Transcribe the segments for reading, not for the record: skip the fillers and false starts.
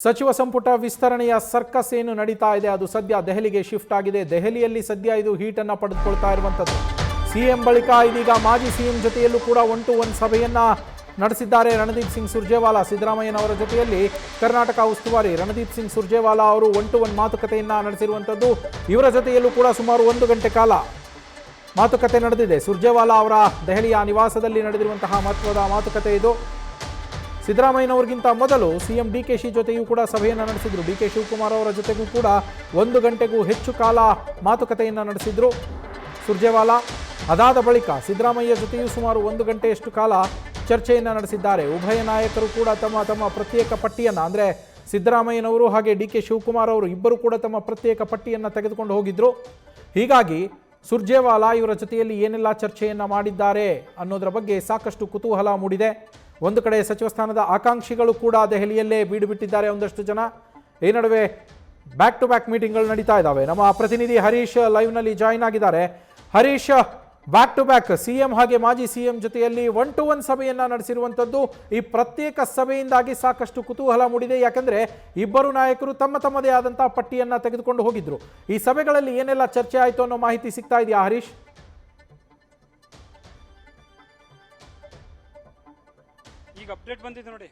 ಸಚಿವ ಸಂಪುಟ ವಿಸ್ತರಣೆಯ ಸರ್ಕಸ್ ಏನು ನಡೀತಾ ಇದೆ ಅದು ಸದ್ಯ ದೆಹಲಿಗೆ ಶಿಫ್ಟ್ ಆಗಿದೆ. ದೆಹಲಿಯಲ್ಲಿ ಸದ್ಯ ಇದು ಹೀಟ್ ಅನ್ನು ಪಡೆದುಕೊಳ್ತಾ ಇರುವಂತದ್ದು. ಸಿಎಂ ಬಳಿಕ ಇದೀಗ ಮಾಜಿ ಸಿಎಂ ಜೊತೆಯಲ್ಲೂ ಕೂಡ 1-to-1 ಸಭೆಯನ್ನ ನಡೆಸಿದ್ದಾರೆ ರಣದೀಪ್ ಸಿಂಗ್ ಸುರ್ಜೇವಾಲಾ. ಸಿದ್ದರಾಮಯ್ಯನವರ ಜೊತೆಯಲ್ಲಿ ಕರ್ನಾಟಕ ಉಸ್ತುವಾರಿ ರಣದೀಪ್ ಸಿಂಗ್ ಸುರ್ಜೇವಾಲಾ ಅವರು 1-to-1 ಮಾತುಕತೆಯನ್ನ ನಡೆಸಿರುವಂತದ್ದು. ಇವರ ಜೊತೆಯಲ್ಲೂ ಕೂಡ ಸುಮಾರು 1 ಗಂಟೆ ಕಾಲ ಮಾತುಕತೆ ನಡೆದಿದೆ. ಸುರ್ಜೇವಾಲಾ ಅವರ ದೆಹಲಿಯ ನಿವಾಸದಲ್ಲಿ ನಡೆದಿರುವಂತಹ ಮಹತ್ವದ ಮಾತುಕತೆ ಇದು. ಸಿದ್ದರಾಮಯ್ಯನವರಿಗಿಂತ ಮೊದಲು ಸಿಎಂ ಡಿಕೆಶಿ ಜೊತೆಯೂ ಕೂಡ ಸಭೆಯನ್ನು ನಡೆಸಿದ್ರು. ಡಿಕೆ ಶಿವಕುಮಾರ್ ಅವರ ಜೊತೆಗೂ ಕೂಡ 1 ಗಂಟೆಗೂ ಹೆಚ್ಚು ಕಾಲ ಮಾತುಕತೆಯನ್ನು ನಡೆಸಿದ್ರು ಸುರ್ಜೇವಾಲಾ. ಅದಾದ ಬಳಿಕ ಸಿದ್ದರಾಮಯ್ಯ ಜೊತೆಯೂ ಸುಮಾರು 1 ಗಂಟೆಯಷ್ಟು ಕಾಲ ಚರ್ಚೆಯನ್ನು ನಡೆಸಿದ್ದಾರೆ. ಉಭಯ ನಾಯಕರು ಕೂಡ ತಮ್ಮ ಪ್ರತ್ಯೇಕ ಪಟ್ಟಿಯನ್ನು, ಅಂದರೆ ಸಿದ್ದರಾಮಯ್ಯನವರು ಹಾಗೆ ಡಿಕೆ ಶಿವಕುಮಾರ್ ಅವರು ಇಬ್ಬರು ಕೂಡ ತಮ್ಮ ಪ್ರತ್ಯೇಕ ಪಟ್ಟಿಯನ್ನು ತೆಗೆದುಕೊಂಡು ಹೋಗಿದ್ರು. ಹೀಗಾಗಿ ಸುರ್ಜೇವಾಲಾ ಇವರ ಜೊತೆಯಲ್ಲಿ ಏನೆಲ್ಲ ಚರ್ಚೆಯನ್ನು ಮಾಡಿದ್ದಾರೆ ಅನ್ನೋದರ ಬಗ್ಗೆ ಸಾಕಷ್ಟು ಕುತೂಹಲ ಮೂಡಿದೆ. ಒಂದು ಕಡೆ ಸಚಿವ ಸ್ಥಾನದ ಆಕಾಂಕ್ಷಿಗಳು ಕೂಡ ದೆಹಲಿಯಲ್ಲೇ ಬೀಡು ಬಿಟ್ಟಿದ್ದಾರೆ ಒಂದಷ್ಟು ಜನ. ಈ ನಡುವೆ ಬ್ಯಾಕ್ ಟು ಬ್ಯಾಕ್ ಮೀಟಿಂಗ್ಗಳು ನಡೀತಾ ಇದ್ದಾವೆ. ನಮ್ಮ ಪ್ರತಿನಿಧಿ ಹರೀಶ್ ಲೈವ್ನಲ್ಲಿ ಜಾಯಿನ್ ಆಗಿದ್ದಾರೆ. Harish, back to back CM ಹಾಗೆ ಮಾಜಿ ಸಿಎಂ ಜೊತೆಯಲ್ಲಿ 1-to-1 ಸಭೆಯನ್ನ ನಡೆಸಿರುವಂಥದ್ದು. ಈ ಪ್ರತ್ಯೇಕ ಸಭೆಯಿಂದಾಗಿ ಸಾಕಷ್ಟು ಕುತೂಹಲ ಮೂಡಿದೆ. ಯಾಕಂದ್ರೆ ಇಬ್ಬರು ನಾಯಕರು ತಮ್ಮದೇ ಆದಂತಹ ಪಟ್ಟಿಯನ್ನ ತೆಗೆದುಕೊಂಡು ಹೋಗಿದ್ರು. ಈ ಸಭೆಗಳಲ್ಲಿ ಏನೆಲ್ಲ ಚರ್ಚೆ ಆಯಿತು ಅನ್ನೋ ಮಾಹಿತಿ ಸಿಗ್ತಾ ಇದೆಯಾ ಹರೀಶ್? ಈಗ ಅಪ್ಡೇಟ್ ಬಂದಿದೆ ನೋಡಿ.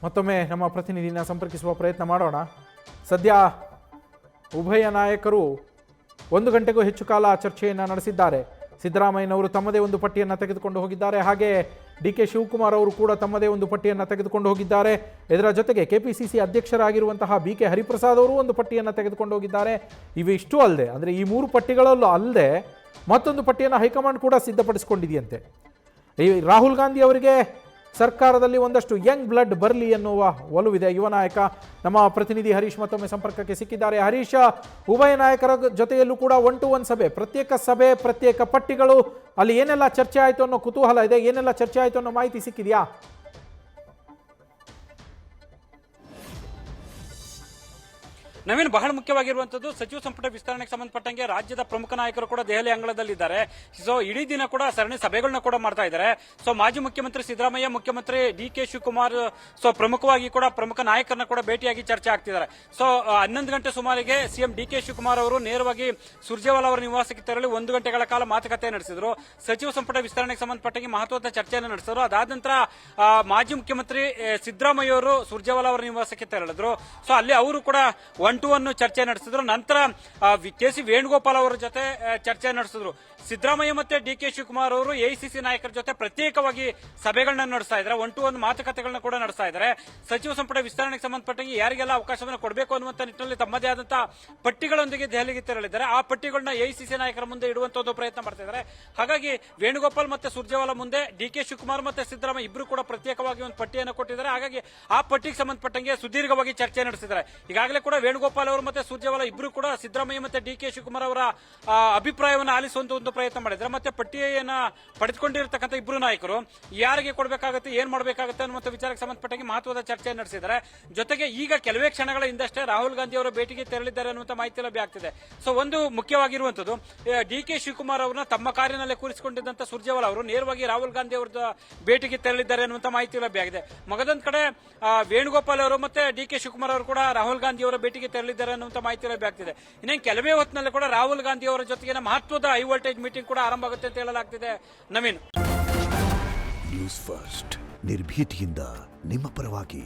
ಮತ್ತೊಮ್ಮೆ ನಮ್ಮ ಪ್ರತಿನಿಧಿನ ಸಂಪರ್ಕಿಸುವ ಪ್ರಯತ್ನ ಮಾಡೋಣ. ಸದ್ಯ ಉಭಯ ನಾಯಕರು 1 ಗಂಟೆಗೂ ಹೆಚ್ಚು ಕಾಲ ಚರ್ಚೆಯನ್ನು ನಡೆಸಿದ್ದಾರೆ. ಸಿದ್ದರಾಮಯ್ಯನವರು ತಮ್ಮದೇ ಒಂದು ಪಟ್ಟಿಯನ್ನು ತೆಗೆದುಕೊಂಡು ಹೋಗಿದ್ದಾರೆ. ಹಾಗೆ ಡಿಕೆ ಶಿವಕುಮಾರ್ ಅವರು ಕೂಡ ತಮ್ಮದೇ ಒಂದು ಪಟ್ಟಿಯನ್ನು ತೆಗೆದುಕೊಂಡು ಹೋಗಿದ್ದಾರೆ. ಇದರ ಜೊತೆಗೆ ಕೆಪಿಸಿಸಿ ಅಧ್ಯಕ್ಷರಾಗಿರುವಂತಹ ಬಿಕೆ ಹರಿಪ್ರಸಾದ್ ಅವರು ಒಂದು ಪಟ್ಟಿಯನ್ನು ತೆಗೆದುಕೊಂಡು ಹೋಗಿದ್ದಾರೆ. ಇವಿಷ್ಟು ಅಲ್ಲದೆ, ಅಂದರೆ ಈ 3 ಪಟ್ಟಿಗಳಲ್ಲೂ ಅಲ್ಲದೆ ಮತ್ತೊಂದು ಪಟ್ಟಿಯನ್ನು ಹೈಕಮಾಂಡ್ ಕೂಡ ಸಿದ್ಧಪಡಿಸಿಕೊಂಡಿದೆಯಂತೆ. ಈ ರಾಹುಲ್ ಗಾಂಧಿ ಅವರಿಗೆ ಸರ್ಕಾರದಲ್ಲಿ ಒಂದಷ್ಟು ಯಂಗ್ ಬ್ಲಡ್ ಬರಲಿ ಎನ್ನುವ ಒಲವಿದೆ. ಯುವ ನಾಯಕ ನಮ್ಮ ಪ್ರತಿನಿಧಿ ಹರೀಶ್ ಮತ್ತೊಮ್ಮೆ ಸಂಪರ್ಕಕ್ಕೆ ಸಿಕ್ಕಿದ್ದಾರೆ. ಹರೀಶ್, ಉಭಯ ನಾಯಕರ ಜೊತೆಯಲ್ಲೂ ಕೂಡ 1-to-1 ಸಭೆ, ಪ್ರತ್ಯೇಕ ಪಟ್ಟಿಗಳು, ಅಲ್ಲಿ ಏನೆಲ್ಲ ಚರ್ಚೆ ಆಯಿತು ಅನ್ನೋ ಕುತೂಹಲ ಇದೆ. ಏನೆಲ್ಲ ಚರ್ಚೆ ಆಯಿತು ಅನ್ನೋ ಮಾಹಿತಿ ಸಿಕ್ಕಿದೆಯಾ? ನವೀನ್, ಬಹಳ ಮುಖ್ಯವಾಗಿರುವಂತದ್ದು ಸಚಿವ ಸಂಪುಟ ವಿಸ್ತರಣೆಗೆ ಸಂಬಂಧಪಟ್ಟಂಗೆ ರಾಜ್ಯದ ಪ್ರಮುಖ ನಾಯಕರು ಕೂಡ ದೆಹಲಿ ಅಂಗಳದಲ್ಲಿದ್ದಾರೆ. ಸೊ ಇಡೀ ದಿನ ಕೂಡ ಸರಣಿ ಸಭೆಗಳನ್ನ ಕೂಡ ಮಾಡ್ತಾ ಇದ್ದಾರೆ. ಸೊ ಮಾಜಿ ಮುಖ್ಯಮಂತ್ರಿ ಸಿದ್ದರಾಮಯ್ಯ, ಮುಖ್ಯಮಂತ್ರಿ ಡಿಕೆ ಶಿವಕುಮಾರ್, ಸೊ ಪ್ರಮುಖವಾಗಿ ಕೂಡ ಪ್ರಮುಖ ನಾಯಕರನ್ನ ಕೂಡ ಭೇಟಿಯಾಗಿ ಚರ್ಚೆ ಆಗ್ತಿದ್ದಾರೆ. ಸೊ 11 ಗಂಟೆ ಸುಮಾರಿಗೆ ಸಿಎಂ ಡಿಕೆ ಶಿವಕುಮಾರ್ ಅವರು ನೇರವಾಗಿ ಸುರ್ಜೇವಾಲಾ ಅವರ ನಿವಾಸಕ್ಕೆ ತೆರಳಿ 1 ಗಂಟೆಗಳ ಕಾಲ ಮಾತುಕತೆ ನಡೆಸಿದ್ರು. ಸಚಿವ ಸಂಪುಟ ವಿಸ್ತರಣೆಗೆ ಸಂಬಂಧಪಟ್ಟಂಗೆ ಮಹತ್ವದ ಚರ್ಚೆಯನ್ನು ನಡೆಸಿದ್ರು. ಅದಾದ ನಂತರ ಮಾಜಿ ಮುಖ್ಯಮಂತ್ರಿ ಸಿದ್ದರಾಮಯ್ಯ ಅವರು ಸುರ್ಜೇವಾಲಾ ಅವರ ನಿವಾಸಕ್ಕೆ ತೆರಳಿದ್ರು. ಸೊ ಅಲ್ಲಿ ಅವರು ಕೂಡ 1-to-1 ಚರ್ಚೆ ನಡೆಸಿದ್ರು. ನಂತರ ಕೆ.ಸಿ. ವೇಣುಗೋಪಾಲ್ ಅವರ ಜೊತೆ ಚರ್ಚೆ ನಡೆಸಿದ್ರು. ಸಿದ್ದರಾಮಯ್ಯ ಮತ್ತೆ ಡಿಕೆ ಶಿವಕುಮಾರ್ ಅವರು ಎಐಸಿಸಿ ನಾಯಕರ ಜೊತೆ ಪ್ರತ್ಯೇಕವಾಗಿ ಸಭೆಗಳನ್ನ ನಡೆಸ್ತಾ ಇದ್ದಾರೆ. 1-to-1 ಮಾತುಕತೆಗಳನ್ನ ಕೂಡ ನಡೆಸ್ತಾ ಇದ್ದಾರೆ. ಸಚಿವ ಸಂಪುಟ ವಿಸ್ತರಣೆಗೆ ಸಂಬಂಧಪಟ್ಟಂಗೆ ಯಾರಿಗೆಲ್ಲ ಅವಕಾಶವನ್ನು ಕೊಡಬೇಕು ಅನ್ನುವಂತ ನಿಟ್ಟಿನಲ್ಲಿ ತಮ್ಮದೇ ಆದಂತಹ ಪಟ್ಟಿಗಳೊಂದಿಗೆ ದೆಹಲಿಗೆ ತೆರಳಿದ್ದಾರೆ. ಆ ಪಟ್ಟಿಗಳನ್ನ ಎಐಸಿಸಿ ನಾಯಕರ ಮುಂದೆ ಇಡುವಂತ ಒಂದು ಪ್ರಯತ್ನ ಮಾಡ್ತಾ ಇದ್ದಾರೆ. ಹಾಗಾಗಿ ವೇಣುಗೋಪಾಲ್ ಮತ್ತೆ ಸುರ್ಜೇವಾಲಾ ಮುಂದೆ ಡಿಕೆ ಶಿವಕುಮಾರ್ ಮತ್ತೆ ಸಿದ್ದರಾಮಯ್ಯ ಇಬ್ಬರು ಕೂಡ ಪ್ರತ್ಯೇಕವಾಗಿ ಒಂದು ಪಟ್ಟಿಯನ್ನು ಕೊಟ್ಟಿದ್ದಾರೆ. ಹಾಗಾಗಿ ಆ ಪಟ್ಟಿಗೆ ಸಂಬಂಧಪಟ್ಟಂಗೆ ಸುದೀರ್ಘವಾಗಿ ಚರ್ಚೆ ನಡೆಸಿದ್ದಾರೆ. ಈಗಾಗಲೇ ಕೂಡ ವೇಣುಗೋಪಾಲ್ ಅವರು ಮತ್ತೆ ಸುರ್ಜೇವಾಲಾ ಇಬ್ಬರು ಕೂಡ ಸಿದ್ದರಾಮಯ್ಯ ಮತ್ತೆ ಡಿಕೆ ಶಿವಕುಮಾರ್ ಅವರ ಅಭಿಪ್ರಾಯವನ್ನು ಆಲಿಸುವಂತ ಒಂದು ಪ್ರಯತ್ನ ಮಾಡಿದ್ದಾರೆ. ಮತ್ತೆ ಪಟ್ಟಿಯನ್ನ ಪಡೆದುಕೊಂಡಿರತಕ್ಕಂಥ ಇಬ್ಬರು ನಾಯಕರು ಯಾರಿಗೆ ಕೊಡಬೇಕಾಗುತ್ತೆ, ಏನ್ ಮಾಡಬೇಕಾಗುತ್ತೆ ಅನ್ನುವಂಥ ವಿಚಾರಕ್ಕೆ ಸಂಬಂಧಪಟ್ಟಂಗೆ ಮಹತ್ವದ ಚರ್ಚೆ ನಡೆಸಿದ್ದಾರೆ. ಜೊತೆಗೆ ಈಗ ಕೆಲವೇ ಕ್ಷಣಗಳ ಹಿಂದಷ್ಟೇ ರಾಹುಲ್ ಗಾಂಧಿ ಅವರ ಭೇಟಿಗೆ ತೆರಳಿದ್ದಾರೆ ಅನ್ನುವಂಥ ಮಾಹಿತಿ ಲಭ್ಯ ಆಗ್ತಿದೆ. ಸೊ ಒಂದು ಮುಖ್ಯವಾಗಿರುವಂತದ್ದು, ಡಿಕೆ ಶಿವಕುಮಾರ್ ಅವರನ್ನ ತಮ್ಮ ಕಾರಿನಲ್ಲೇ ಕೂರಿಸಿಕೊಂಡಿದ್ದಂತ ಸುರ್ಜೇವಾಲಾ ಅವರು ನೇರವಾಗಿ ರಾಹುಲ್ ಗಾಂಧಿ ಅವರ ಭೇಟಿಗೆ ತೆರಳಿದ್ದಾರೆ ಅನ್ನುವಂಥ ಮಾಹಿತಿ ಲಭ್ಯ ಆಗಿದೆ. ಮಗದೊಂದು ಕಡೆ ವೇಣುಗೋಪಾಲ್ ಅವರು ಮತ್ತೆ ಡಿಕೆ ಶಿವಕುಮಾರ್ ಅವರು ಕೂಡ ರಾಹುಲ್ ಗಾಂಧಿ ಅವರ ಭೇಟಿಗೆ ತೆರಳಿದ್ದಾರೆ ಅನ್ನುವಂಥ ಮಾಹಿತಿ ಲಭ್ಯ ಆಗ್ತಿದೆ. ಇನ್ನೇನು ಕೆಲವೇ ಹೊತ್ತಿನಲ್ಲಿ ಕೂಡ ರಾಹುಲ್ ಗಾಂಧಿ ಅವರ ಜೊತೆಗಿನ ಮಹತ್ವದ ಹೈ ವೋಲ್ಟೇಜ್ ಮೀಟಿಂಗ್ ಕೂಡ ಆರಂಭ ಆಗುತ್ತೆ ಅಂತ ಹೇಳಲಾಗ್ತಿದೆ. ನವೀನ್, ನ್ಯೂಸ್ ಫಸ್ಟ್ ನಿರ್ಭೀತಿಯಿಂದ ನಿಮ್ಮ ಪರವಾಗಿ.